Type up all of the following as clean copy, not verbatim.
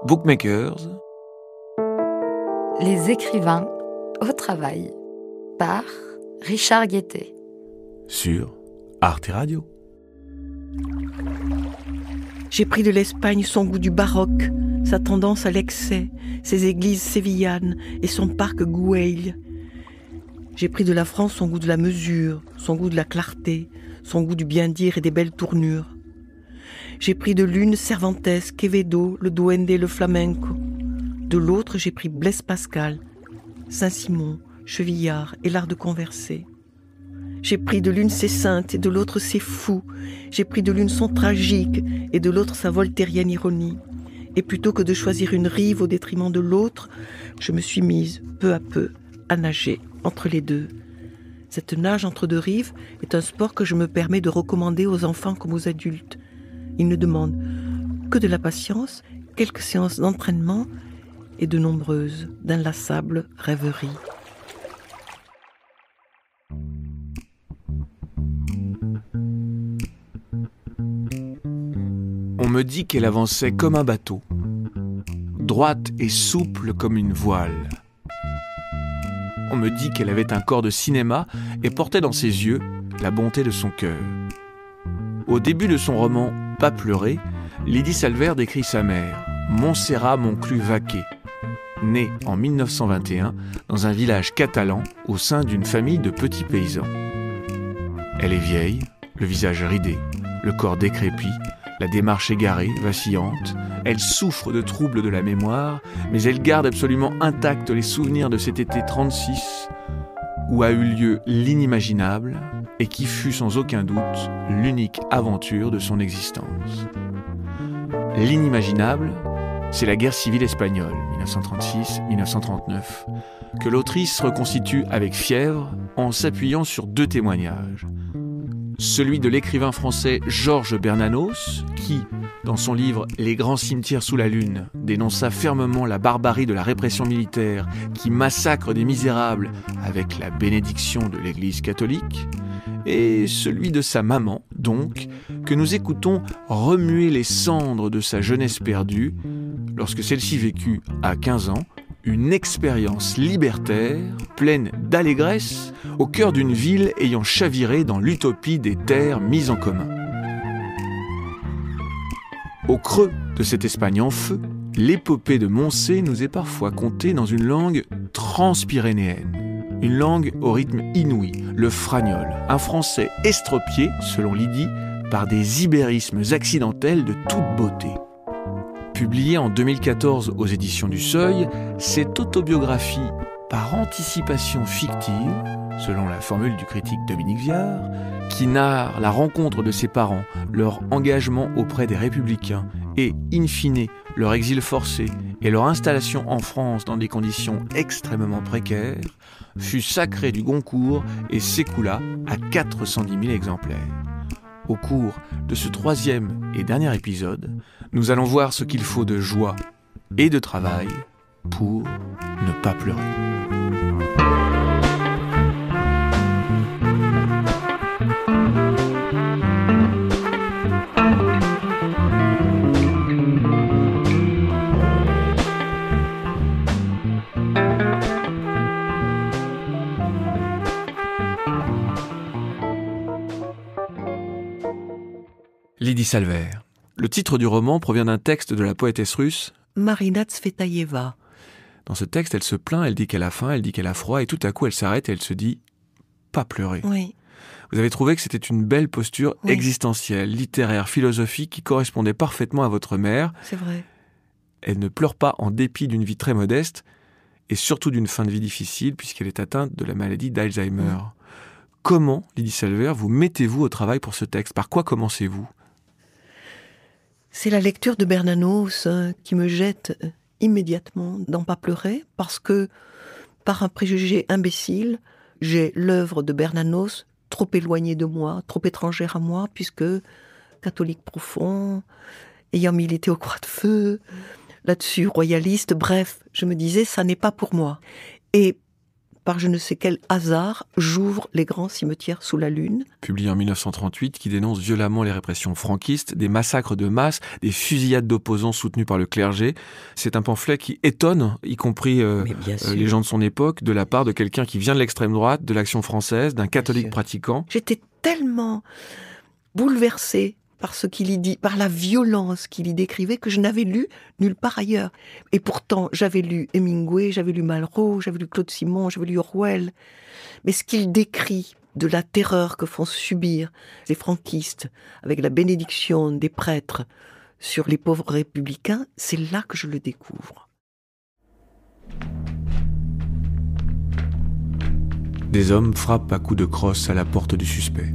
Bookmakers. Les écrivains au travail par Richard Guettet Sur Arte Radio. J'ai pris de l'Espagne son goût du baroque, sa tendance à l'excès, ses églises sévillanes et son parc Güell. J'ai pris de la France son goût de la mesure, son goût de la clarté, son goût du bien-dire et des belles tournures. J'ai pris de l'une Cervantes, Quevedo, le duende, le flamenco. De l'autre, j'ai pris Blaise Pascal, Saint-Simon, Chevillard et l'art de converser. J'ai pris de l'une ses saintes et de l'autre ses fous. J'ai pris de l'une son tragique et de l'autre sa voltairienne ironie. Et plutôt que de choisir une rive au détriment de l'autre, je me suis mise, peu à peu, à nager entre les deux. Cette nage entre deux rives est un sport que je me permets de recommander aux enfants comme aux adultes. Il ne demande que de la patience, quelques séances d'entraînement et de nombreuses, d'inlassables rêveries. On me dit qu'elle avançait comme un bateau, droite et souple comme une voile. On me dit qu'elle avait un corps de cinéma et portait dans ses yeux la bonté de son cœur. Au début de son roman « Pas pleurer », Lydie Salvert décrit sa mère, Montserrat Monclus Vaquer, née en 1921 dans un village catalan au sein d'une famille de petits paysans. Elle est vieille, le visage ridé, le corps décrépit, la démarche égarée, vacillante. Elle souffre de troubles de la mémoire, mais elle garde absolument intacts les souvenirs de cet été 36 où a eu lieu l'inimaginable et qui fut sans aucun doute l'unique aventure de son existence. L'inimaginable, c'est la guerre civile espagnole, 1936-1939, que l'autrice reconstitue avec fièvre en s'appuyant sur deux témoignages. Celui de l'écrivain français Georges Bernanos, qui, dans son livre « Les grands cimetières sous la lune », dénonça fermement la barbarie de la répression militaire qui massacre des misérables avec la bénédiction de l'Église catholique, et celui de sa maman, donc, que nous écoutons remuer les cendres de sa jeunesse perdue, lorsque celle-ci vécut, à 15 ans, une expérience libertaire, pleine d'allégresse, au cœur d'une ville ayant chaviré dans l'utopie des terres mises en commun. Au creux de cette Espagne en feu, l'épopée de Moncé nous est parfois contée dans une langue transpyrénéenne, une langue au rythme inouï, le fragnol, un français estropié, selon Lydie, par des ibérismes accidentels de toute beauté. Publiée en 2014 aux éditions du Seuil, cette autobiographie par anticipation fictive, selon la formule du critique Dominique Viard, qui narre la rencontre de ses parents, leur engagement auprès des Républicains et, in fine, leur exil forcé et leur installation en France dans des conditions extrêmement précaires, fut sacrée du Goncourt et s'écoula à 410 000 exemplaires. Au cours de ce troisième et dernier épisode, nous allons voir ce qu'il faut de joie et de travail pour ne pas pleurer. Lydie Salvert. Le titre du roman provient d'un texte de la poétesse russe Marina Tsvetaeva. Dans ce texte, elle se plaint, elle dit qu'elle a faim, elle dit qu'elle a froid, et tout à coup, elle s'arrête et elle se dit « pas pleurer ». Oui. Vous avez trouvé que c'était une belle posture existentielle, littéraire, philosophique, qui correspondait parfaitement à votre mère. C'est vrai. Elle ne pleure pas en dépit d'une vie très modeste, et surtout d'une fin de vie difficile, puisqu'elle est atteinte de la maladie d'Alzheimer. Comment, Lydie Salvert, vous mettez-vous au travail pour ce texte ? Par quoi commencez-vous ? C'est la lecture de Bernanos qui me jette immédiatement dans Pas pleurer, parce que, par un préjugé imbécile, j'ai l'œuvre de Bernanos trop éloignée de moi, trop étrangère à moi, puisque catholique profond, ayant milité au Croix de Feu, là-dessus royaliste, bref, je me disais, ça n'est pas pour moi. Et par je ne sais quel hasard, j'ouvre Les grands cimetières sous la lune. Publié en 1938, qui dénonce violemment les répressions franquistes, des massacres de masse, des fusillades d'opposants soutenus par le clergé. C'est un pamphlet qui étonne, y compris les gens de son époque, de la part de quelqu'un qui vient de l'extrême droite, de l'Action française, d'un catholique pratiquant. J'étais tellement bouleversée par ce qu'il y dit, par la violence qu'il y décrivait, que je n'avais lu nulle part ailleurs. Et pourtant, j'avais lu Hemingway, j'avais lu Malraux, j'avais lu Claude Simon, j'avais lu Orwell. Mais ce qu'il décrit de la terreur que font subir les franquistes, avec la bénédiction des prêtres sur les pauvres républicains, c'est là que je le découvre. Des hommes frappent à coups de crosse à la porte du suspect.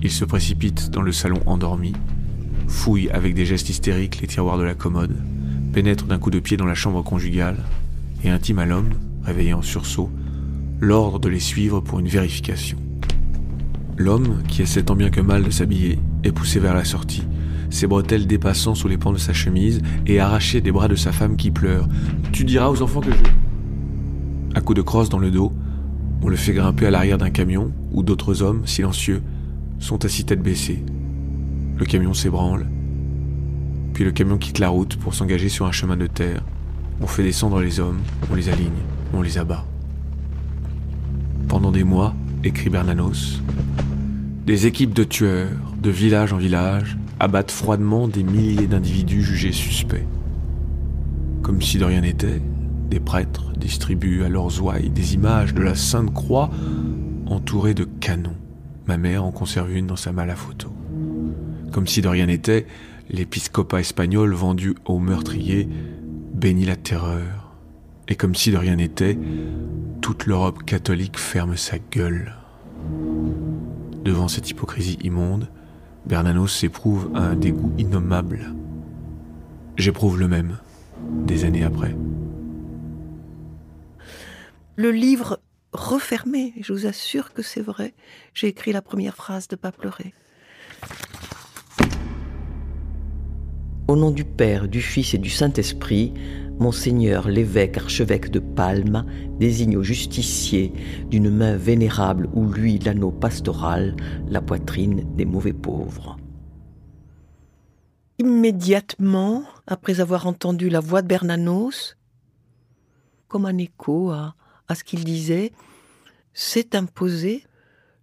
Ils se précipitent dans le salon endormi, fouillent avec des gestes hystériques les tiroirs de la commode, pénètrent d'un coup de pied dans la chambre conjugale et intiment à l'homme, réveillé en sursaut, l'ordre de les suivre pour une vérification. L'homme, qui essaie tant bien que mal de s'habiller, est poussé vers la sortie, ses bretelles dépassant sous les pans de sa chemise et arraché des bras de sa femme qui pleure. « Tu diras aux enfants que je... » À coups de crosse dans le dos, on le fait grimper à l'arrière d'un camion où d'autres hommes, silencieux, sont assis tête baissée. Le camion s'ébranle, puis le camion quitte la route pour s'engager sur un chemin de terre. On fait descendre les hommes, on les aligne, on les abat. Pendant des mois, écrit Bernanos, des équipes de tueurs, de village en village, abattent froidement des milliers d'individus jugés suspects. Comme si de rien n'était, des prêtres distribuent à leurs ouailles des images de la Sainte Croix entourées de canons. Ma mère en conserve une dans sa malle à photo. Comme si de rien n'était, l'épiscopat espagnol vendu aux meurtriers bénit la terreur. Et comme si de rien n'était, toute l'Europe catholique ferme sa gueule. Devant cette hypocrisie immonde, Bernanos éprouve un dégoût innommable. J'éprouve le même, des années après. Le livre refermé, je vous assure que c'est vrai. J'ai écrit la première phrase de Pas pleurer. Au nom du Père, du Fils et du Saint-Esprit, Monseigneur l'évêque archevêque de Palme désigne au justicier d'une main vénérable où luit l'anneau pastoral, la poitrine des mauvais pauvres. Immédiatement, après avoir entendu la voix de Bernanos, comme un écho à ce qu'il disait, s'est imposé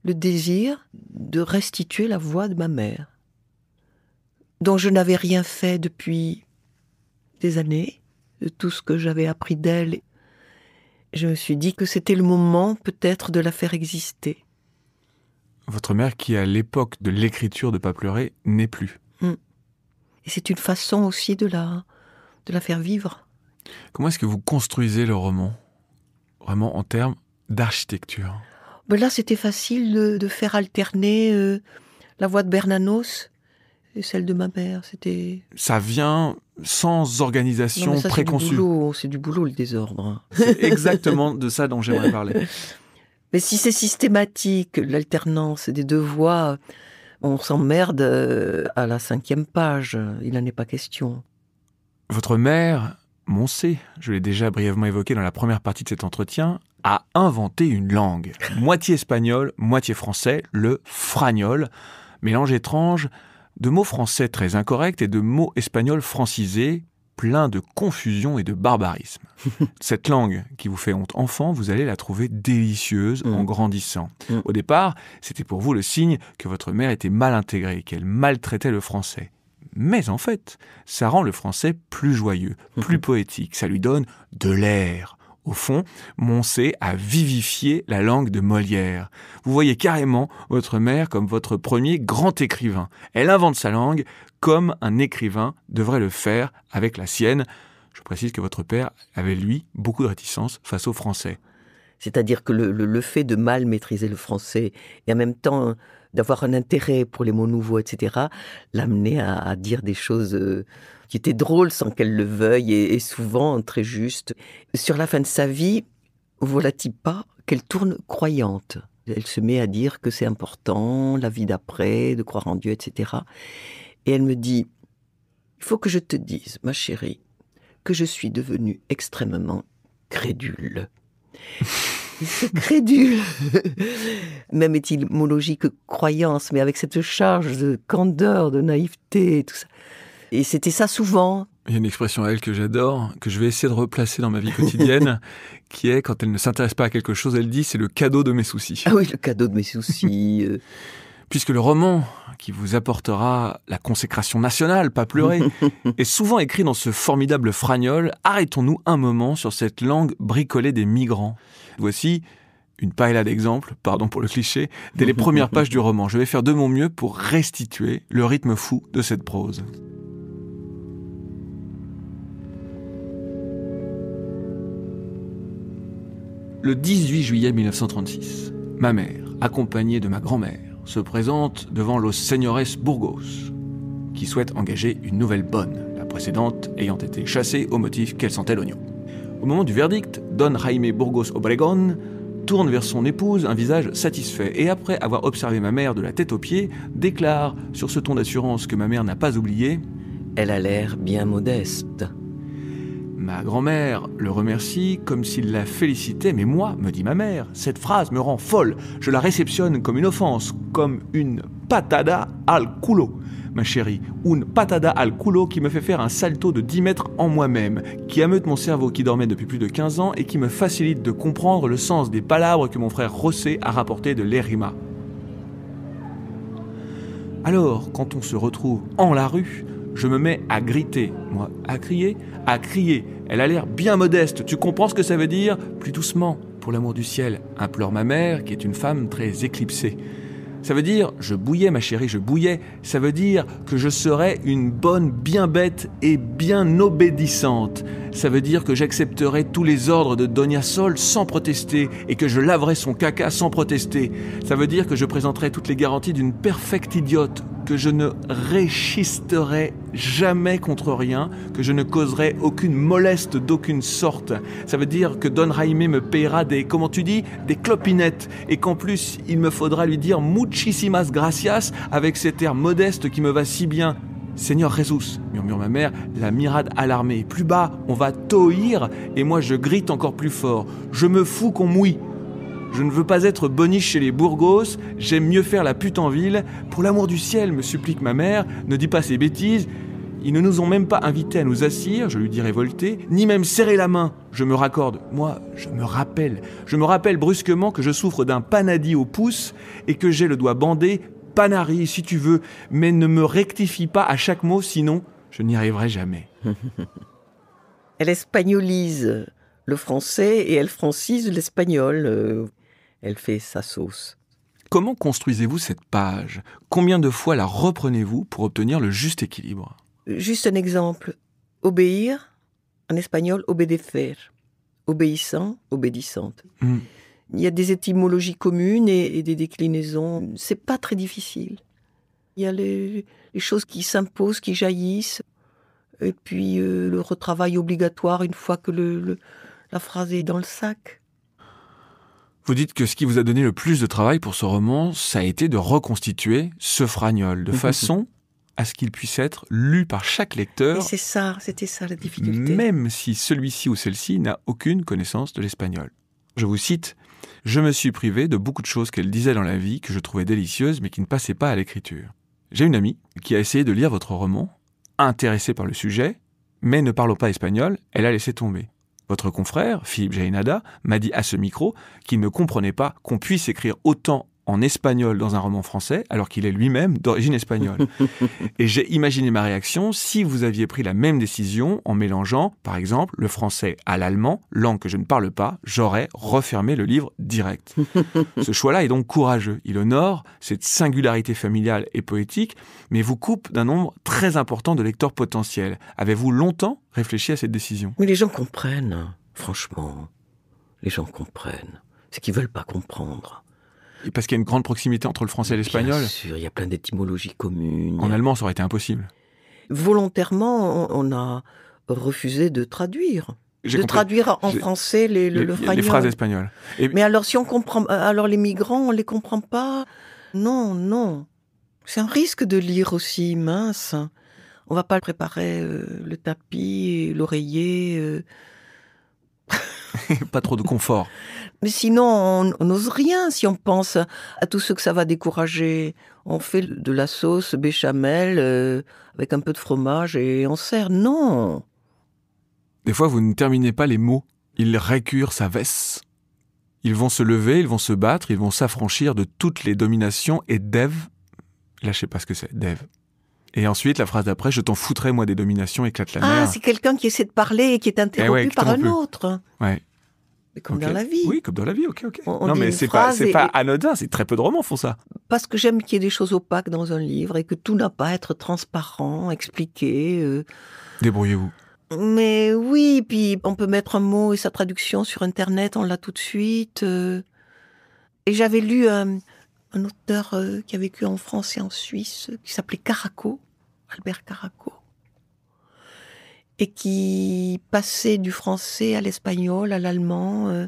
le désir de restituer la voix de ma mère, dont je n'avais rien fait depuis des années, de tout ce que j'avais appris d'elle. Je me suis dit que c'était le moment peut-être de la faire exister. Votre mère, qui à l'époque de l'écriture de Pas pleurer, n'est plus. Et c'est une façon aussi de la faire vivre. Comment est-ce que vous construisez le roman ? Vraiment en termes d'architecture. Ben là, c'était facile de faire alterner la voix de Bernanos et celle de ma mère. Ça vient sans organisation préconçue. C'est du boulot, le désordre. C'est exactement de ça dont j'aimerais parler. Mais si c'est systématique, l'alternance des deux voix, on s'emmerde à la 5e page. Il n'en est pas question. Votre mère, Moncé, je l'ai déjà brièvement évoqué dans la première partie de cet entretien, a inventé une langue, moitié espagnol, moitié français, le fragnol, mélange étrange de mots français très incorrects et de mots espagnols francisés, plein de confusion et de barbarisme. Cette langue qui vous fait honte enfant, vous allez la trouver délicieuse en grandissant. Au départ, c'était pour vous le signe que votre mère était mal intégrée, qu'elle maltraitait le français. Mais en fait, ça rend le français plus joyeux, plus poétique, ça lui donne de l'air. Au fond, Moncé a vivifié la langue de Molière. Vous voyez carrément votre mère comme votre premier grand écrivain. Elle invente sa langue comme un écrivain devrait le faire avec la sienne. Je précise que votre père avait, lui, beaucoup de réticence face au français. C'est-à-dire que le fait de mal maîtriser le français et en même temps d'avoir un intérêt pour les mots nouveaux, etc., l'amenait à dire des choses qui étaient drôles sans qu'elle le veuille et souvent très justes. Sur la fin de sa vie, voilà-t-il pas qu'elle tourne croyante. Elle se met à dire que c'est important, la vie d'après, de croire en Dieu, etc. Et elle me dit, il faut que je te dise, ma chérie, que je suis devenue extrêmement crédule. C'est crédule. Même étymologie que croyance, mais avec cette charge de candeur, de naïveté, tout ça. Et c'était ça souvent. Il y a une expression à elle que j'adore, que je vais essayer de replacer dans ma vie quotidienne, qui est, quand elle ne s'intéresse pas à quelque chose, elle dit « c'est le cadeau de mes soucis ». Ah oui, le cadeau de mes soucis. Puisque le roman qui vous apportera la consécration nationale, pas pleurer, est souvent écrit dans ce formidable fragnol, arrêtons-nous un moment sur cette langue bricolée des migrants. Voici une paella d'exemples, pardon pour le cliché, dès les premières pages du roman. Je vais faire de mon mieux pour restituer le rythme fou de cette prose. Le 18 juillet 1936, ma mère, accompagnée de ma grand-mère, se présente devant Los Señores Burgos, qui souhaite engager une nouvelle bonne, la précédente ayant été chassée au motif qu'elle sentait l'oignon. Au moment du verdict, Don Jaime Burgos Obregón tourne vers son épouse un visage satisfait et après avoir observé ma mère de la tête aux pieds, déclare sur ce ton d'assurance que ma mère n'a pas oublié « Elle a l'air bien modeste ». Ma grand-mère le remercie comme s'il la félicitait, mais moi, me dit ma mère, cette phrase me rend folle. Je la réceptionne comme une offense, comme une patada al culo, ma chérie. Une patada al culo qui me fait faire un salto de 10 mètres en moi-même, qui ameute mon cerveau qui dormait depuis plus de 15 ans et qui me facilite de comprendre le sens des palabres que mon frère José a rapportées de l'Erima. Alors, quand on se retrouve en la rue, je me mets à griter, moi, à crier. Elle a l'air bien modeste, tu comprends ce que ça veut dire ? Plus doucement, pour l'amour du ciel, implore ma mère, qui est une femme très éclipsée. Ça veut dire, je bouillais ma chérie, je bouillais, ça veut dire que je serais une bonne bien bête et bien obéissante. Ça veut dire que j'accepterai tous les ordres de Doña Sol sans protester et que je laverai son caca sans protester. Ça veut dire que je présenterai toutes les garanties d'une perfecte idiote, que je ne réchisterai jamais contre rien, que je ne causerai aucune moleste d'aucune sorte. Ça veut dire que Don Jaime me payera des clopinettes, et qu'en plus, il me faudra lui dire muchísimas gracias avec cet air modeste qui me va si bien. Seigneur Jesus, murmure ma mère, la mirade alarmée. Plus bas, on va toïr, et moi je grite encore plus fort. Je me fous qu'on mouille. Je ne veux pas être boniche chez les Burgos, j'aime mieux faire la pute en ville. Pour l'amour du ciel, me supplique ma mère, ne dis pas ces bêtises. Ils ne nous ont même pas invités à nous assire, je lui dis révolté, ni même serrer la main. Je me raccorde. Moi, je me rappelle brusquement que je souffre d'un panadi au pouce et que j'ai le doigt bandé. Panari, si tu veux, mais ne me rectifie pas à chaque mot, sinon je n'y arriverai jamais. Elle espagnolise le français et elle francise l'espagnol. Elle fait sa sauce. Comment construisez-vous cette page ? Combien de fois la reprenez-vous pour obtenir le juste équilibre ? Juste un exemple. Obéir, en espagnol, obedecer. Obéissant, obéissante. Il y a des étymologies communes et des déclinaisons. C'est pas très difficile. Il y a les choses qui s'imposent, qui jaillissent. Et puis le retravail obligatoire une fois que la phrase est dans le sac. Vous dites que ce qui vous a donné le plus de travail pour ce roman, ça a été de reconstituer ce fragnol, de façon à ce qu'il puisse être lu par chaque lecteur. Et c'était ça la difficulté. Même si celui-ci ou celle-ci n'a aucune connaissance de l'espagnol. Je vous cite, « Je me suis privé de beaucoup de choses qu'elle disait dans la vie, que je trouvais délicieuses, mais qui ne passaient pas à l'écriture. J'ai une amie qui a essayé de lire votre roman, intéressée par le sujet, mais ne parlant pas espagnol, elle a laissé tomber. Votre confrère, Philippe Jaénada, m'a dit à ce micro qu'il ne comprenait pas qu'on puisse écrire autant en espagnol dans un roman français, alors qu'il est lui-même d'origine espagnole. Et j'ai imaginé ma réaction si vous aviez pris la même décision en mélangeant, par exemple, le français à l'allemand, langue que je ne parle pas, j'aurais refermé le livre direct. Ce choix-là est donc courageux. Il honore cette singularité familiale et poétique, mais vous coupe d'un nombre très important de lecteurs potentiels. Avez-vous longtemps réfléchi à cette décision ? Mais les gens comprennent, franchement. Les gens comprennent. C'est qu'ils ne veulent pas comprendre. Parce qu'il y a une grande proximité entre le français et l'espagnol. Bien sûr, il y a plein d'étymologies communes. En allemand, ça aurait été impossible. Volontairement, on a refusé de traduire. Traduire en français le fragnol. Les phrases espagnoles. Mais alors, si on comprend, alors les migrants, on les comprend pas. Non. C'est un risque de lire aussi, mince. On va pas préparer le tapis, l'oreiller. Pas trop de confort. Mais sinon, on n'ose rien si on pense à tout ce que ça va décourager. On fait de la sauce béchamel avec un peu de fromage et on sert. Non. Des fois, vous ne terminez pas les mots. Ils récurent sa veste. Ils vont se lever, ils vont se battre, ils vont s'affranchir de toutes les dominations et Dev, là je sais pas ce que c'est, Dev. Et ensuite, la phrase d'après, je t'en foutrais moi des dominations, éclate la mer. Ah, c'est quelqu'un qui essaie de parler et qui est interrompu par un autre. Ouais. Mais comme dans la vie. Oui, comme dans la vie, ok. On non, dit mais une c'est phrase pas anodin, c'est très peu de romans font ça. Parce que j'aime qu'il y ait des choses opaques dans un livre et que tout n'a pas à être transparent, expliqué. Débrouillez-vous. Mais oui, puis on peut mettre un mot et sa traduction sur Internet, on l'a tout de suite. Et j'avais lu un auteur qui a vécu en France et en Suisse, qui s'appelait Caraco, Albert Caraco, et qui passait du français à l'espagnol, à l'allemand.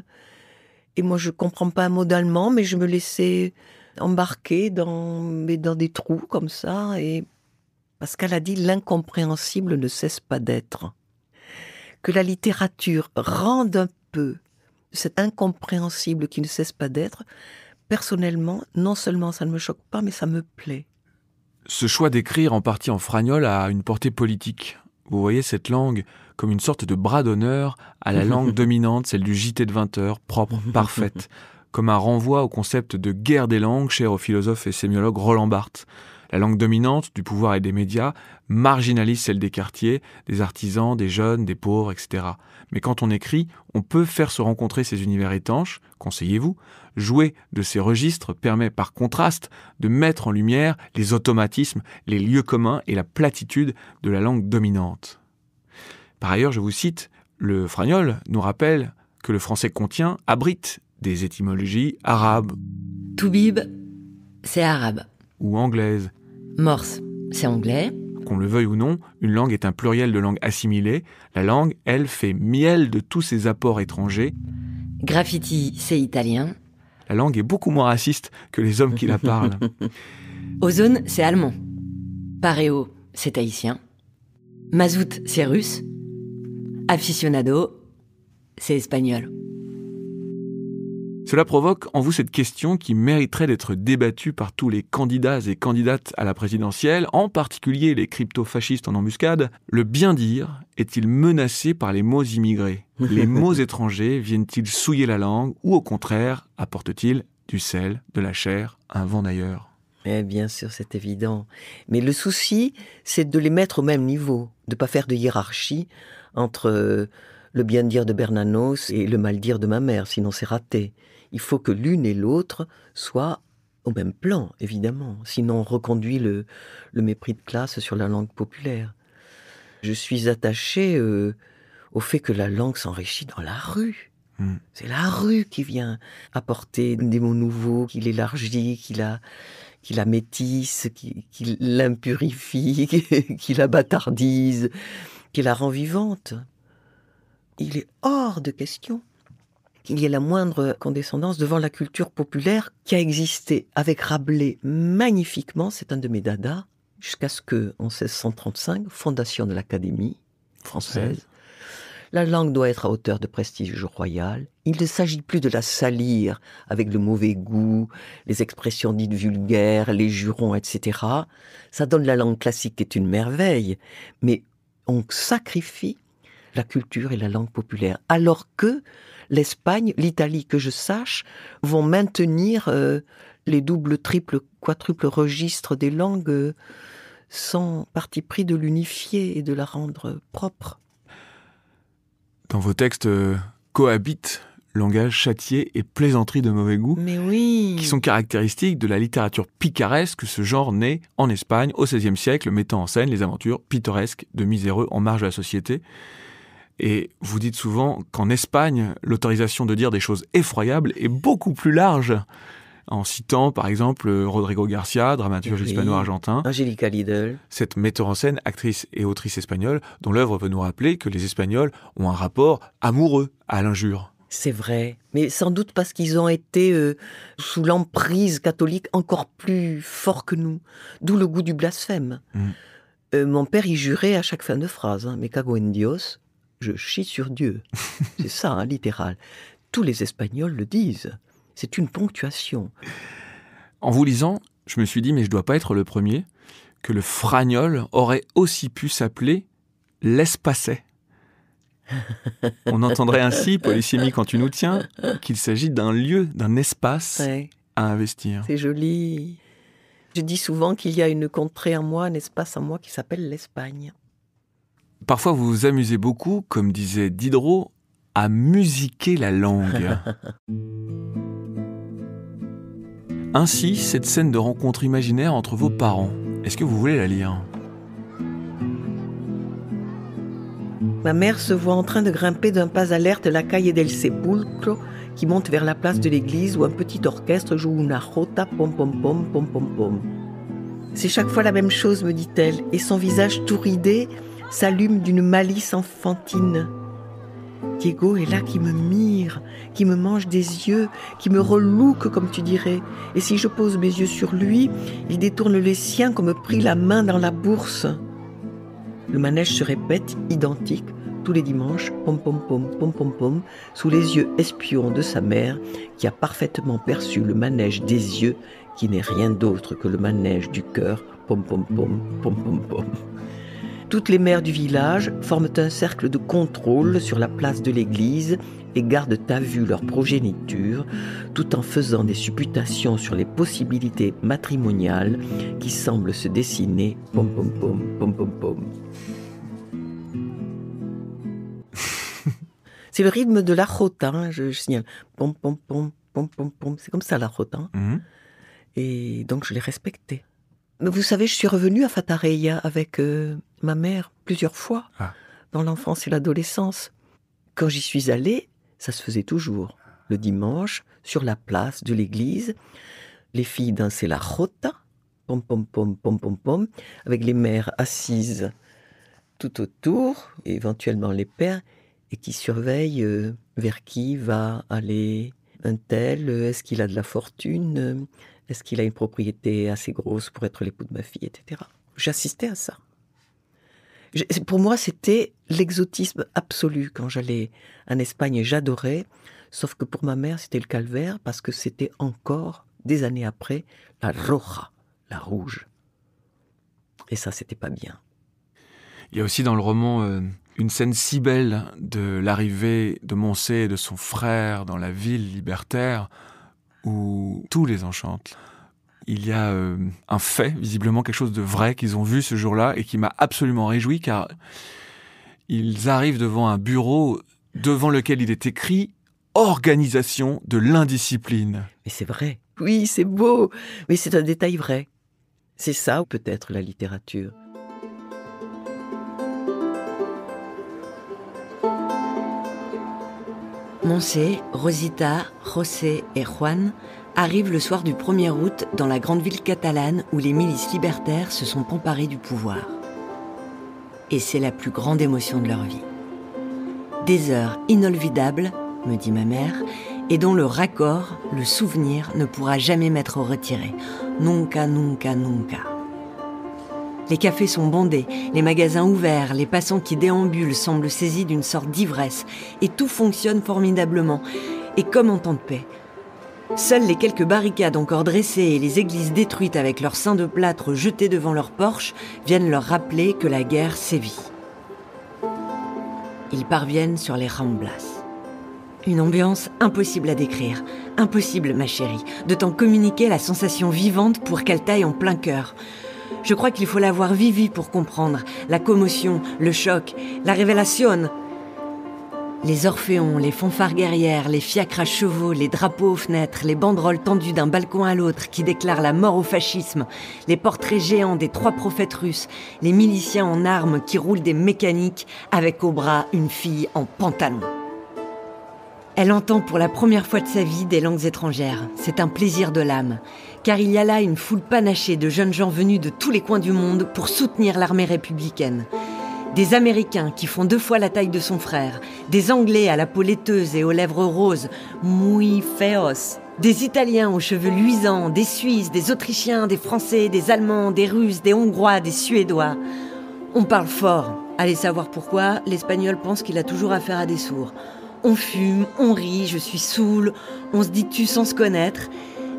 Et moi, je comprends pas un mot d'allemand, mais je me laissais embarquer dans des trous comme ça. Et Pascal a dit « L'incompréhensible ne cesse pas d'être ». Que la littérature rende un peu cet incompréhensible qui ne cesse pas d'être, personnellement, non seulement ça ne me choque pas, mais ça me plaît. Ce choix d'écrire en partie en fragnole a une portée politique. Vous voyez cette langue comme une sorte de bras d'honneur à la langue dominante, celle du JT de 20 heures, propre, parfaite, comme un renvoi au concept de guerre des langues cher au philosophe et sémiologue Roland Barthes. La langue dominante du pouvoir et des médias marginalise celle des quartiers, des artisans, des jeunes, des pauvres, etc. Mais quand on écrit, on peut faire se rencontrer ces univers étanches, conseillez-vous. Jouer de ces registres permet par contraste de mettre en lumière les automatismes, les lieux communs et la platitude de la langue dominante. Par ailleurs, je vous cite, le fragnol nous rappelle que le français abrite des étymologies arabes. Toubib, c'est arabe. Ou anglaises. Morse, c'est anglais. Qu'on le veuille ou non, une langue est un pluriel de langues assimilées. La langue, elle, fait miel de tous ses apports étrangers. Graffiti, c'est italien. La langue est beaucoup moins raciste que les hommes qui la parlent. Ozone, c'est allemand. Pareo, c'est haïtien. Mazout, c'est russe. Aficionado, c'est espagnol. Cela provoque en vous cette question qui mériterait d'être débattue par tous les candidats et candidates à la présidentielle, en particulier les crypto-fascistes en embuscade. Le bien-dire est-il menacé par les mots immigrés ? Les mots étrangers viennent-ils souiller la langue ou au contraire apportent-ils du sel, de la chair, un vent d'ailleurs ? Bien sûr, c'est évident. Mais le souci, c'est de les mettre au même niveau, de ne pas faire de hiérarchie entre le bien-dire de Bernanos et le mal-dire de ma mère, sinon c'est raté. Il faut que l'une et l'autre soient au même plan, évidemment. Sinon, on reconduit le mépris de classe sur la langue populaire. Je suis attachée au fait que la langue s'enrichit dans la rue. C'est la rue qui vient apporter des mots nouveaux, qui l'élargit, qui la métisse, qui l'impurifie, qui la bâtardise, qui la rend vivante. Il est hors de question qu'il y ait la moindre condescendance devant la culture populaire qui a existé avec Rabelais magnifiquement, c'est un de mes dadas, jusqu'à ce que, en 1635, fondation de l'Académie française, la langue doit être à hauteur de prestige royal. Il ne s'agit plus de la salir avec le mauvais goût, les expressions dites vulgaires, les jurons, etc. Ça donne la langue classique qui est une merveille, mais on sacrifie la culture et la langue populaire, alors que l'Espagne, l'Italie, que je sache, vont maintenir les doubles, triples, quadruples registres des langues sans parti pris de l'unifier et de la rendre propre. Dans vos textes cohabitent langage châtié et plaisanterie de mauvais goût, mais oui, qui sont caractéristiques de la littérature picaresque, ce genre né en Espagne au XVIe siècle, mettant en scène les aventures pittoresques de miséreux en marge de la société. Et vous dites souvent qu'en Espagne, l'autorisation de dire des choses effroyables est beaucoup plus large, en citant par exemple Rodrigo Garcia, dramaturge hispano-argentin, Angélica Lidl, cette metteur en scène, actrice et autrice espagnole, dont l'œuvre veut nous rappeler que les Espagnols ont un rapport amoureux à l'injure. C'est vrai, mais sans doute parce qu'ils ont été sous l'emprise catholique encore plus fort que nous, d'où le goût du blasphème. Mon père y jurait à chaque fin de phrase, me cago en Dios. Je chie sur Dieu. C'est ça, hein, littéral. Tous les Espagnols le disent. C'est une ponctuation. En vous lisant, je me suis dit, mais je dois pas être le premier, que le Fragnol aurait aussi pu s'appeler l'Espacet. On entendrait ainsi, Polysémie quand tu nous tiens, qu'il s'agit d'un lieu, d'un espace à investir. C'est joli. Je dis souvent qu'il y a une contrée en moi, un espace en moi qui s'appelle l'Espagne. Parfois, vous vous amusez beaucoup, comme disait Diderot, à musiquer la langue. Ainsi, cette scène de rencontre imaginaire entre vos parents, est-ce que vous voulez la lire ? Ma mère se voit en train de grimper d'un pas alerte la calle del Sepulcro qui monte vers la place de l'église où un petit orchestre joue una jota pom pom pom pom pom pom. C'est chaque fois la même chose, me dit-elle, et son visage tout ridé s'allume d'une malice enfantine. Diego est là qui me mire, qui me mange des yeux, qui me relouque comme tu dirais. Et si je pose mes yeux sur lui, il détourne les siens comme pris la main dans la bourse. Le manège se répète, identique, tous les dimanches, pom pom pom pom pom pom, sous les yeux espions de sa mère, qui a parfaitement perçu le manège des yeux, qui n'est rien d'autre que le manège du cœur, pom pom pom pom pom pom. Toutes les mères du village forment un cercle de contrôle sur la place de l'église et gardent à vue leur progéniture, tout en faisant des supputations sur les possibilités matrimoniales qui semblent se dessiner, pom pom pom pom pom pom. C'est le rythme de la jota, hein, je signale. Pom pom pom pom pom pom, c'est comme ça la jota. Et donc je l'ai respecté. Mais vous savez, je suis revenue à Fatareia avec ma mère plusieurs fois, dans l'enfance et l'adolescence. Quand j'y suis allée, ça se faisait toujours. Le dimanche, sur la place de l'église, les filles dansaient la jota, pom pom pom pom pom pom, avec les mères assises tout autour, et éventuellement les pères, et qui surveillent vers qui va aller un tel, est-ce qu'il a de la fortune, est-ce qu'il a une propriété assez grosse pour être l'époux de ma fille, etc. J'assistais à ça. Pour moi, c'était l'exotisme absolu quand j'allais en Espagne et j'adorais. Sauf que pour ma mère, c'était le calvaire parce que c'était encore, des années après, la roja, la rouge. Et ça, c'était pas bien. Il y a aussi dans le roman une scène si belle de l'arrivée de Montse et de son frère dans la ville libertaire où tout les enchante. Il y a un fait, visiblement quelque chose de vrai qu'ils ont vu ce jour-là et qui m'a absolument réjoui car ils arrivent devant un bureau devant lequel il est écrit « Organisation de l'indiscipline ». Mais c'est vrai. Oui, c'est beau. Mais c'est un détail vrai. C'est ça, ou peut-être, la littérature. Montse, Rosita, José et Juan arrivent le soir du 1er août dans la grande ville catalane où les milices libertaires se sont emparées du pouvoir. Et c'est la plus grande émotion de leur vie. Des heures inolvidables, me dit ma mère, et dont le raccord, le souvenir, ne pourra jamais m'être retiré. Nunca, nunca, nunca. Les cafés sont bondés, les magasins ouverts, les passants qui déambulent semblent saisis d'une sorte d'ivresse, et tout fonctionne formidablement, et comme en temps de paix. Seules les quelques barricades encore dressées et les églises détruites avec leurs seins de plâtre jetés devant leurs porches viennent leur rappeler que la guerre sévit. Ils parviennent sur les Ramblas. Une ambiance impossible à décrire, impossible, ma chérie, de t'en communiquer la sensation vivante pour qu'elle taille en plein cœur. Je crois qu'il faut l'avoir vivi pour comprendre la commotion, le choc, la révélation. Les orphéons, les fanfares guerrières, les fiacres à chevaux, les drapeaux aux fenêtres, les banderoles tendues d'un balcon à l'autre qui déclarent la mort au fascisme, les portraits géants des 3 prophètes russes, les miliciens en armes qui roulent des mécaniques avec au bras une fille en pantalon. Elle entend pour la première fois de sa vie des langues étrangères. C'est un plaisir de l'âme, car il y a là une foule panachée de jeunes gens venus de tous les coins du monde pour soutenir l'armée républicaine. Des Américains qui font 2 fois la taille de son frère, des Anglais à la peau laiteuse et aux lèvres roses, muy feos, des Italiens aux cheveux luisants, des Suisses, des Autrichiens, des Français, des Allemands, des Russes, des Hongrois, des Suédois. On parle fort, Allez savoir pourquoi, l'Espagnol pense qu'il a toujours affaire à des sourds. On fume, on rit, je suis saoul, on se dit tu sans se connaître.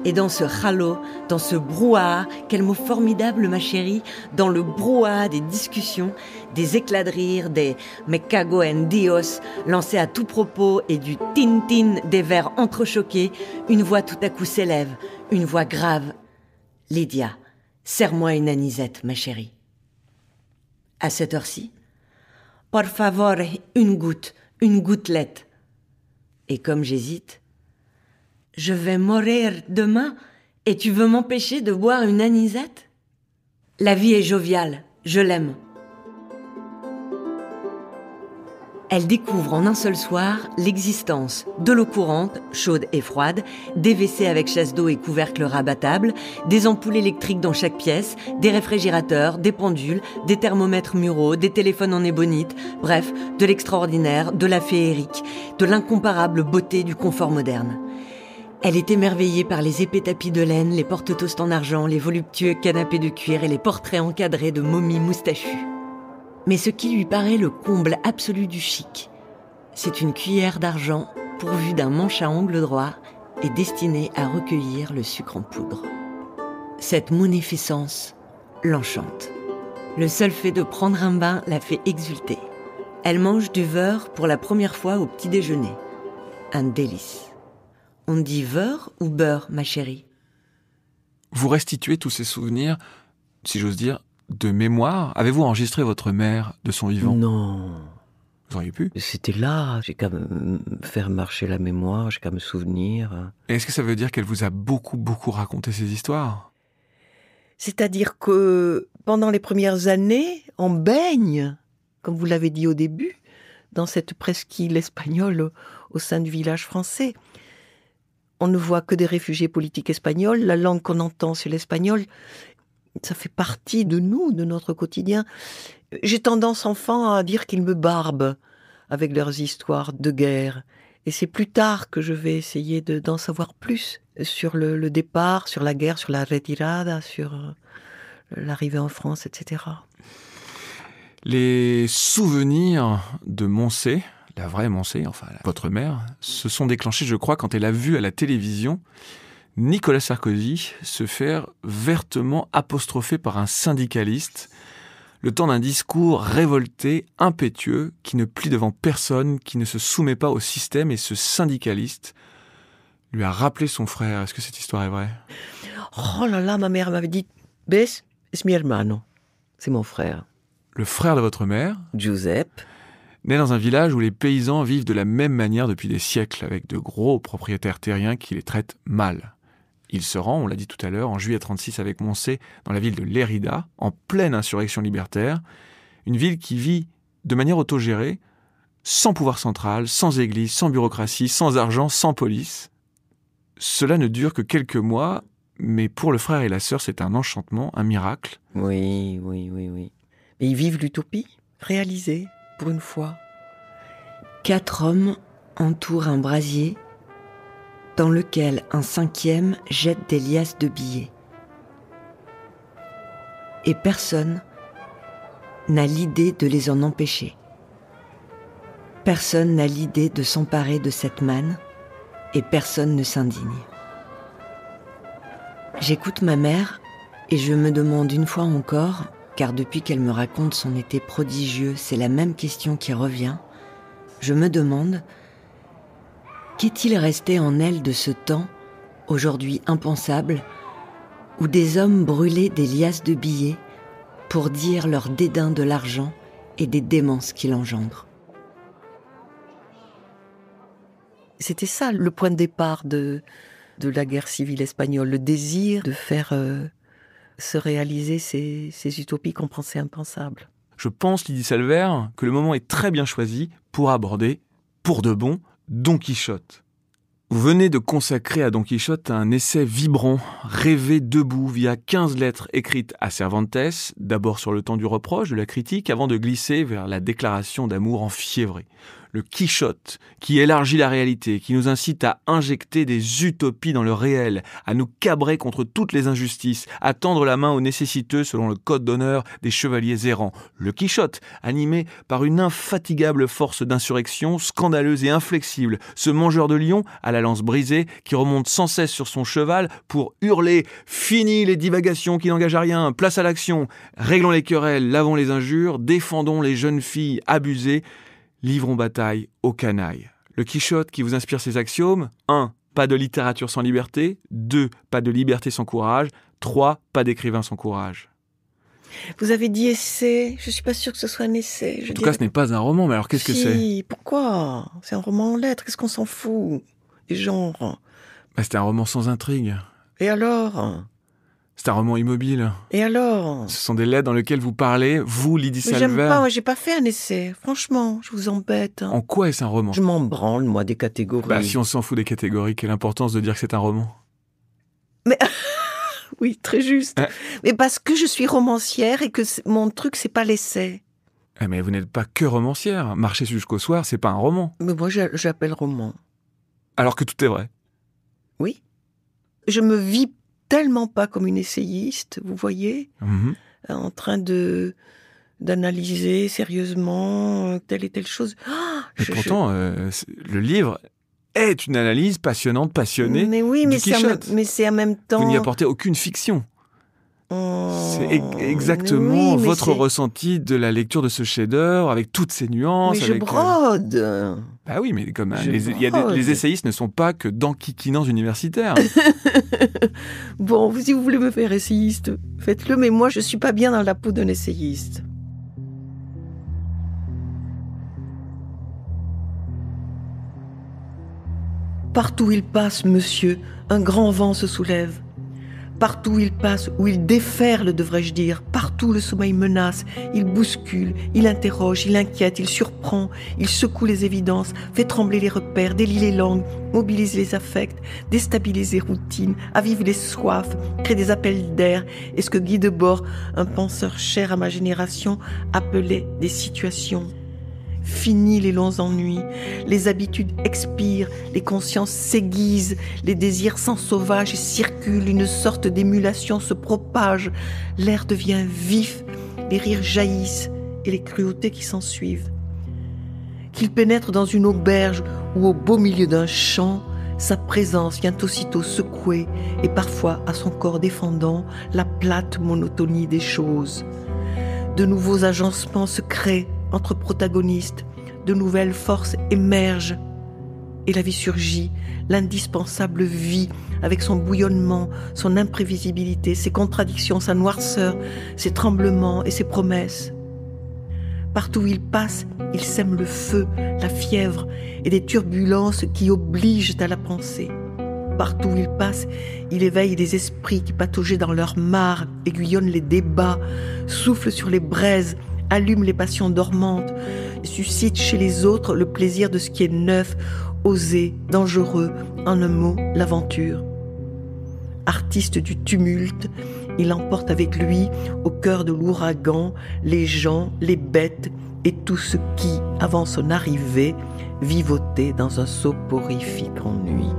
Et dans ce halo, dans ce brouhaha, quel mot formidable ma chérie, dans le brouhaha des discussions, des éclats de rire, des me cago en Dios lancés à tout propos et du tin-tin des vers entrechoqués, une voix tout à coup s'élève, une voix grave. Lydia, serre-moi une anisette, ma chérie. À cette heure-ci, por favor, une gouttelette. Et comme j'hésite, je vais mourir demain et tu veux m'empêcher de boire une anisette ? La vie est joviale, je l'aime. Elle découvre en un seul soir l'existence de l'eau courante, chaude et froide, des WC avec chasse d'eau et couvercle rabattable, des ampoules électriques dans chaque pièce, des réfrigérateurs, des pendules, des thermomètres muraux, des téléphones en ébonite, bref, de l'extraordinaire, de la féerique, de l'incomparable beauté du confort moderne. Elle est émerveillée par les épais tapis de laine, les porte-toast en argent, les voluptueux canapés de cuir et les portraits encadrés de momies moustachues. Mais ce qui lui paraît le comble absolu du chic, c'est une cuillère d'argent pourvue d'un manche à ongles droit et destinée à recueillir le sucre en poudre. Cette munificence l'enchante. Le seul fait de prendre un bain la fait exulter. Elle mange du beurre pour la première fois au petit déjeuner. Un délice. On dit beurre ou beurre, ma chérie ? Vous restituez tous ces souvenirs, si j'ose dire, de mémoire. Avez-vous enregistré votre mère de son vivant ? Non. Vous auriez pu ? C'était là, j'ai qu'à me faire marcher la mémoire, j'ai qu'à me souvenir. Et est-ce que ça veut dire qu'elle vous a beaucoup raconté ces histoires ? C'est-à-dire que pendant les premières années, on baigne, comme vous l'avez dit au début, dans cette presqu'île espagnole au sein du village français. On ne voit que des réfugiés politiques espagnols. La langue qu'on entend, c'est l'espagnol. Ça fait partie de nous, de notre quotidien. J'ai tendance, enfant, à dire qu'ils me barbent avec leurs histoires de guerre. Et c'est plus tard que je vais essayer d'en savoir plus sur le départ, sur la guerre, sur la retirada, sur l'arrivée en France, etc. Les souvenirs de Moncé, la vraie Moncé, enfin votre mère, se sont déclenchés, je crois, quand elle a vu à la télévision Nicolas Sarkozy se faire vertement apostropher par un syndicaliste, le temps d'un discours révolté, impétueux, qui ne plie devant personne, qui ne se soumet pas au système, et ce syndicaliste lui a rappelé son frère. Est-ce que cette histoire est vraie ? Oh là là, ma mère m'avait dit « Ves, es mi hermano ». C'est mon frère. Le frère de votre mère, Giuseppe, né dans un village où les paysans vivent de la même manière depuis des siècles, avec de gros propriétaires terriens qui les traitent mal. Il se rend, on l'a dit tout à l'heure, en juillet 1936 avec Moncé, dans la ville de Lérida, en pleine insurrection libertaire, une ville qui vit de manière autogérée, sans pouvoir central, sans église, sans bureaucratie, sans argent, sans police. Cela ne dure que quelques mois, mais pour le frère et la sœur, c'est un enchantement, un miracle. Oui. Et ils vivent l'utopie, réalisée, pour une fois. 4 hommes entourent un brasier dans lequel un 5e jette des liasses de billets. Et personne n'a l'idée de les en empêcher. Personne n'a l'idée de s'emparer de cette manne et personne ne s'indigne. J'écoute ma mère et je me demande une fois encore, car depuis qu'elle me raconte son été prodigieux, c'est la même question qui revient. Je me demande, qu'est-il resté en elle de ce temps, aujourd'hui impensable, où des hommes brûlaient des liasses de billets pour dire leur dédain de l'argent et des démences qu'il engendre. C'était ça le point de départ de la guerre civile espagnole, le désir de faire se réaliser ces utopies qu'on pensait impensables. Je pense, Lydie Salvert, que le moment est très bien choisi pour aborder, pour de bon, Don Quichotte. Vous venez de consacrer à Don Quichotte un essai vibrant, rêvé debout via 15 lettres écrites à Cervantes, d'abord sur le temps du reproche, de la critique, avant de glisser vers la déclaration d'amour enfiévrée. le Quichotte, qui élargit la réalité, qui nous incite à injecter des utopies dans le réel, à nous cabrer contre toutes les injustices, à tendre la main aux nécessiteux selon le code d'honneur des chevaliers errants. Le Quichotte, animé par une infatigable force d'insurrection, scandaleuse et inflexible, ce mangeur de lions à la lance brisée, qui remonte sans cesse sur son cheval pour hurler « Fini les divagations qui n'engagent à rien, place à l'action, réglons les querelles, lavons les injures, défendons les jeunes filles abusées, livrons bataille aux canailles. » Le Quichotte qui vous inspire ces axiomes: 1. Pas de littérature sans liberté. 2. Pas de liberté sans courage. 3. Pas d'écrivain sans courage. Vous avez dit essai, je suis pas sûre que ce soit un essai. En tout cas, ce n'est pas un roman, mais alors qu'est-ce que c'est? Pourquoi? C'est un roman en lettres, qu'est-ce qu'on s'en fout? Les genres. C'était un roman sans intrigue. Et alors? C'est un roman immobile. Et alors? Ce sont des lettres dans lesquelles vous parlez, vous, Lydie Salver. J'aime pas, moi j'ai pas fait un essai. Franchement, je vous embête. En quoi est-ce un roman? Je m'en branle, moi, des catégories. Si on s'en fout des catégories, quelle importance de dire que c'est un roman? Mais... Oui, très juste. Mais parce que je suis romancière et que mon truc, c'est pas l'essai. Mais vous n'êtes pas que romancière. Marcher jusqu'au soir, c'est pas un roman. Mais moi, j'appelle roman. Alors que tout est vrai. Oui. Je me vis tellement pas comme une essayiste, vous voyez, en train d'analyser sérieusement telle et telle chose. Et pourtant, le livre est une analyse passionnante, passionnée du Quichotte. Mais c'est en même temps... Vous n'y apportez aucune fiction. C'est exactement votre ressenti de la lecture de ce chef-d'œuvre, avec toutes ses nuances. Mais je brode. Bah oui, mais comme les essayistes ne sont pas que d'enquiquinants universitaires. Bon, si vous voulez me faire essayiste, faites-le, mais moi je suis pas bien dans la peau d'un essayiste. Partout où il passe, monsieur, un grand vent se soulève. Partout où il passe, où il déferle, devrais-je dire, partout le sommeil menace, il bouscule, il interroge, il inquiète, il surprend, il secoue les évidences, fait trembler les repères, délie les langues, mobilise les affects, déstabilise les routines, avive les soifs, crée des appels d'air, et ce que Guy Debord, un penseur cher à ma génération, appelait des situations. Fini les longs ennuis, les habitudes expirent, les consciences s'aiguisent, les désirs s'ensauvages et circulent, une sorte d'émulation se propage, l'air devient vif, les rires jaillissent et les cruautés qui s'ensuivent. Qu'il pénètre dans une auberge ou au beau milieu d'un champ, sa présence vient aussitôt secouer et parfois à son corps défendant la plate monotonie des choses. De nouveaux agencements se créent entre protagonistes, de nouvelles forces émergent et la vie surgit, l'indispensable vie avec son bouillonnement, son imprévisibilité, ses contradictions, sa noirceur, ses tremblements et ses promesses. Partout où il passe, il sème le feu, la fièvre et des turbulences qui obligent à la pensée. Partout où il passe, il éveille des esprits qui pataugeaient dans leur mare, aiguillonnent les débats, souffle sur les braises, allume les passions dormantes, suscite chez les autres le plaisir de ce qui est neuf, osé, dangereux, en un mot, l'aventure. Artiste du tumulte, il emporte avec lui, au cœur de l'ouragan, les gens, les bêtes et tout ce qui, avant son arrivée, vivotait dans un soporifique ennui.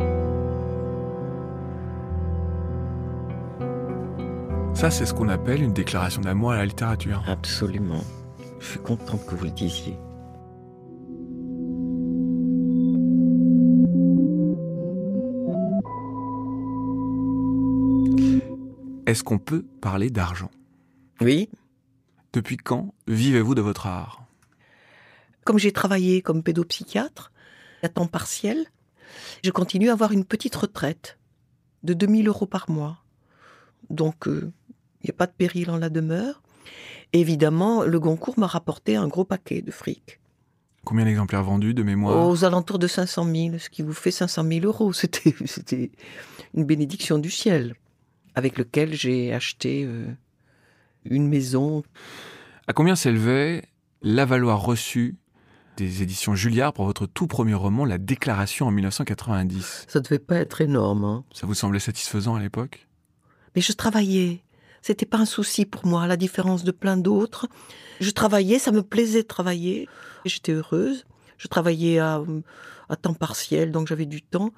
Ça, c'est ce qu'on appelle une déclaration d'amour à la littérature. Absolument. Je suis contente que vous le disiez. Est-ce qu'on peut parler d'argent? Oui. Depuis quand vivez-vous de votre art? Comme j'ai travaillé comme pédopsychiatre, à temps partiel, je continue à avoir une petite retraite de 2 000 € par mois. Donc, il n'y a pas de péril en la demeure. Évidemment, le Goncourt m'a rapporté un gros paquet de fric. Combien d'exemplaires vendus de mémoire? Aux alentours de 500 000, ce qui vous fait 500 000 €. C'était une bénédiction du ciel, avec lequel j'ai acheté une maison. À combien s'élevait l'avaloir reçu des éditions Julliard pour votre tout premier roman, La Déclaration, en 1990? Ça devait pas être énorme, hein. Ça vous semblait satisfaisant à l'époque? Mais je travaillais. C'était pas un souci pour moi, à la différence de plein d'autres. Je travaillais, ça me plaisait de travailler. J'étais heureuse. Je travaillais à temps partiel, donc j'avais du temps.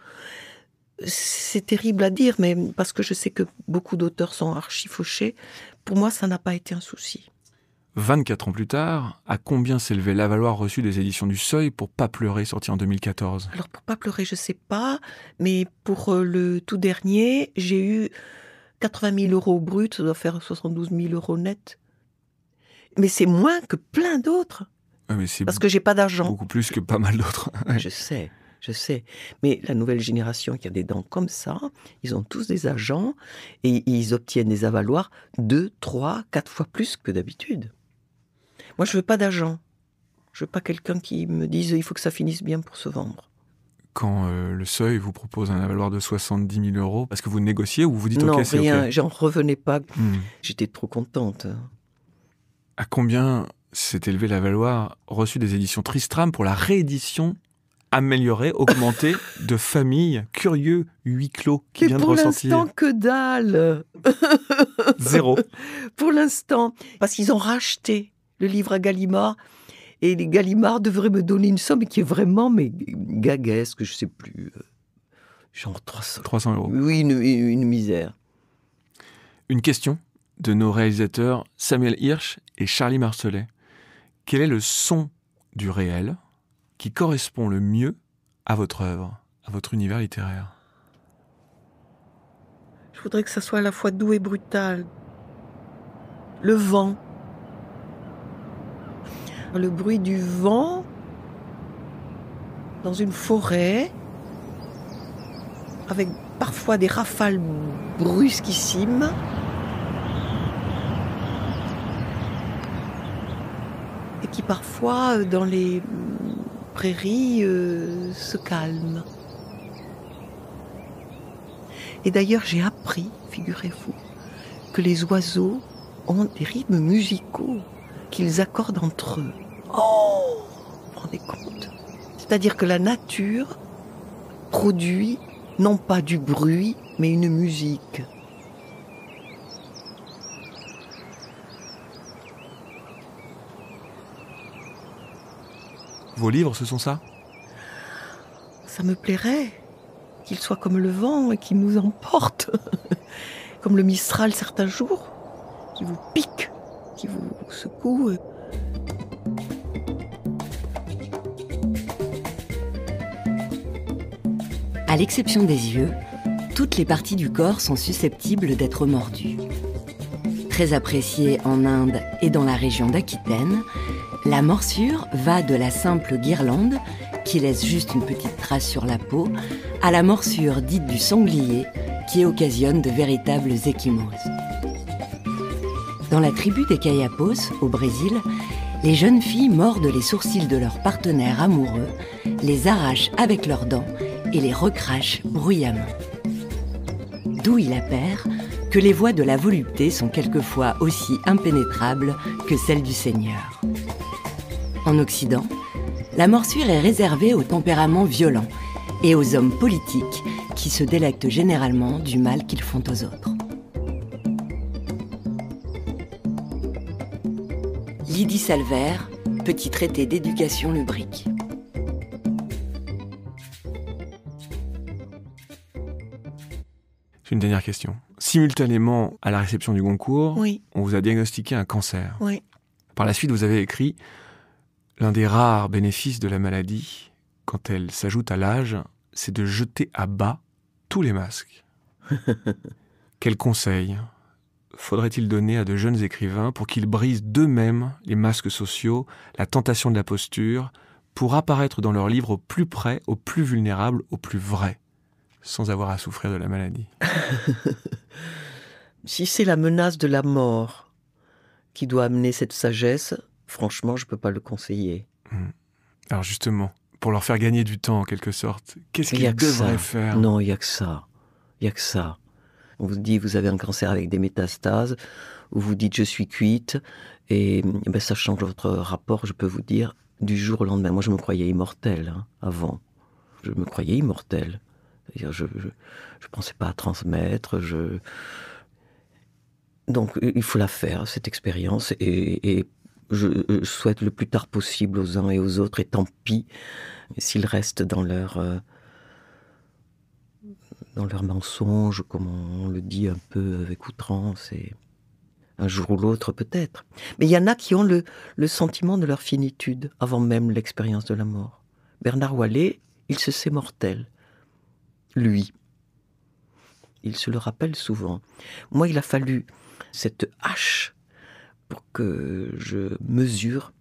C'est terrible à dire, mais parce que je sais que beaucoup d'auteurs sont archi-fauchés, pour moi, ça n'a pas été un souci. 24 ans plus tard, à combien s'élevait l'avaloir reçu des éditions du Seuil pour Pas pleurer, sorti en 2014 ? Alors, pour Pas pleurer, je sais pas, mais pour le tout dernier, j'ai eu 80 000 € brut, ça doit faire 72 000 € net. Mais c'est moins que plein d'autres, mais c'est parce que j'ai pas d'argent. beaucoup plus que pas mal d'autres. Ouais. Je sais. Mais la nouvelle génération qui a des dents comme ça, ils ont tous des agents et ils obtiennent des avaloirs 2, 3, 4 fois plus que d'habitude. Moi, je veux pas d'agent. Je veux pas quelqu'un qui me dise il faut que ça finisse bien pour se vendre. Quand le Seuil vous propose un avaloir de 70 000 €, est-ce que vous négociez ou vous dites Non, ok, c'est rien, ok ? j'en revenais pas. J'étais trop contente. À combien s'est élevé l'avaloir reçu des éditions Tristram pour la réédition améliorée, augmentée de Famille Curieux Huis Clos qui Mais vient de pour ressortir ? l'instant, que dalle. 0. Pour l'instant, parce qu'ils ont racheté le livre à Gallimard, et les Gallimard devraient me donner une somme qui est vraiment gaguesque, je sais plus, genre 300 €. Oui, une misère. Une question de nos réalisateurs Samuel Hirsch et Charlie Marcelet. Quel est le son du réel qui correspond le mieux à votre œuvre, à votre univers littéraire ? Je voudrais que ça soit à la fois doux et brutal. Le vent. Le bruit du vent dans une forêt, avec parfois des rafales brusquissimes. Et qui parfois, dans les prairies, se calment. Et d'ailleurs, j'ai appris, figurez-vous, que les oiseaux ont des rythmes musicaux qu'ils accordent entre eux. Oh, vous vous rendez compte ? C'est-à-dire que la nature produit non pas du bruit, mais une musique. Vos livres, ce sont ça ? Ça me plairait qu'ils soient comme le vent et qu'ils nous emportent. Comme le Mistral certains jours, qui vous pique, qui vous secoue. À l'exception des yeux, toutes les parties du corps sont susceptibles d'être mordues. Très appréciée en Inde et dans la région d'Aquitaine, la morsure va de la simple guirlande, qui laisse juste une petite trace sur la peau, à la morsure dite du sanglier, qui occasionne de véritables ecchymoses. Dans la tribu des Kayapos, au Brésil, les jeunes filles mordent les sourcils de leur partenaire amoureux, les arrachent avec leurs dents et les recrachent bruyamment. D'où il appert que les voies de la volupté sont quelquefois aussi impénétrables que celles du Seigneur. En Occident, la morsure est réservée aux tempéraments violents et aux hommes politiques qui se délectent généralement du mal qu'ils font aux autres. Lydie Salvert, petit traité d'éducation lubrique. J'ai une dernière question. Simultanément à la réception du Goncourt, Oui. on vous a diagnostiqué un cancer. Oui. Par la suite, vous avez écrit « L'un des rares bénéfices de la maladie, quand elle s'ajoute à l'âge, c'est de jeter à bas tous les masques. » Quel conseil faudrait-il donner à de jeunes écrivains pour qu'ils brisent d'eux-mêmes les masques sociaux, la tentation de la posture, pour apparaître dans leurs livres au plus près, au plus vulnérable, au plus vrai, sans avoir à souffrir de la maladie? Si c'est la menace de la mort qui doit amener cette sagesse, franchement, je ne peux pas le conseiller. Alors justement, pour leur faire gagner du temps en quelque sorte, qu'est-ce qu'ils devraient faire? Non, il n'y a que ça. Il n'y a que ça. On vous dit, vous avez un cancer avec des métastases, ou vous dites, je suis cuite, et ben, ça change votre rapport, je peux vous dire, du jour au lendemain. Moi, je me croyais immortelle, avant. Je me croyais immortelle. C'est-à-dire, je pensais pas à transmettre, Donc, il faut la faire, cette expérience, et Je souhaite le plus tard possible aux uns et aux autres, et tant pis s'ils restent dans leur mensonge, comme on le dit un peu avec outrance, et un jour ou l'autre peut-être. Mais il y en a qui ont le sentiment de leur finitude avant même l'expérience de la mort. Bernard Wallet, il se sait mortel. Lui. Il se le rappelle souvent. Moi, il a fallu cette hache pour que je mesure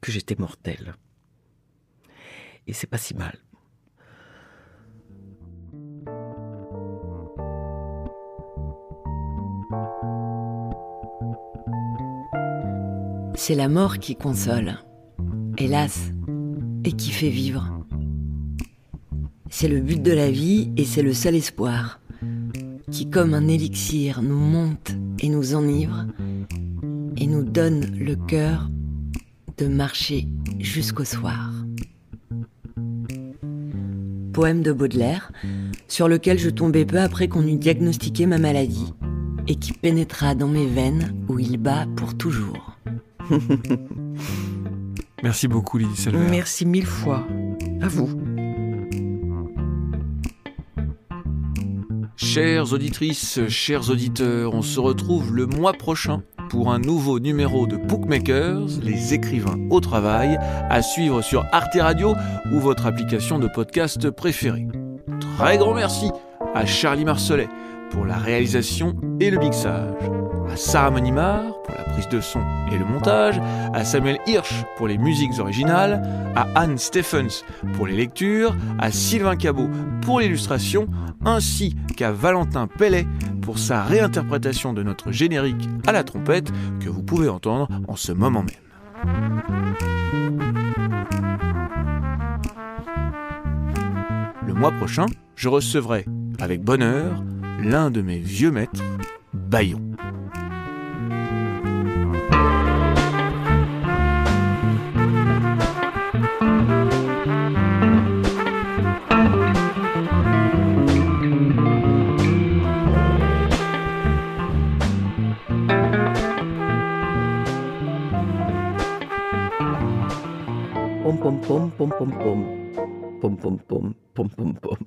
que j'étais mortel. Et c'est pas si mal. C'est la mort qui console, hélas, et qui fait vivre. C'est le but de la vie et c'est le seul espoir, qui comme un élixir nous monte et nous enivre, et nous donne le cœur de marcher jusqu'au soir. Poème de Baudelaire, sur lequel je tombais peu après qu'on eut diagnostiqué ma maladie, et qui pénétra dans mes veines où il bat pour toujours. Merci beaucoup, Lydie Selver. Merci 1000 fois. À vous. Chères auditrices, chers auditeurs, on se retrouve le mois prochain pour un nouveau numéro de Bookmakers, les écrivains au travail, à suivre sur Arte Radio ou votre application de podcast préférée. Très grand merci à Charlie Marcelet pour la réalisation et le mixage, à Sarah Monimard pour la prise de son et le montage, à Samuel Hirsch pour les musiques originales, à Anne Stephens pour les lectures, à Sylvain Cabot pour l'illustration, ainsi qu'à Valentin Pellet pour sa réinterprétation de notre générique à la trompette que vous pouvez entendre en ce moment même. Le mois prochain, je recevrai avec bonheur l'un de mes vieux maîtres, Bayon. Pom pom pom pom pom pom pom pom pom pom pom pom.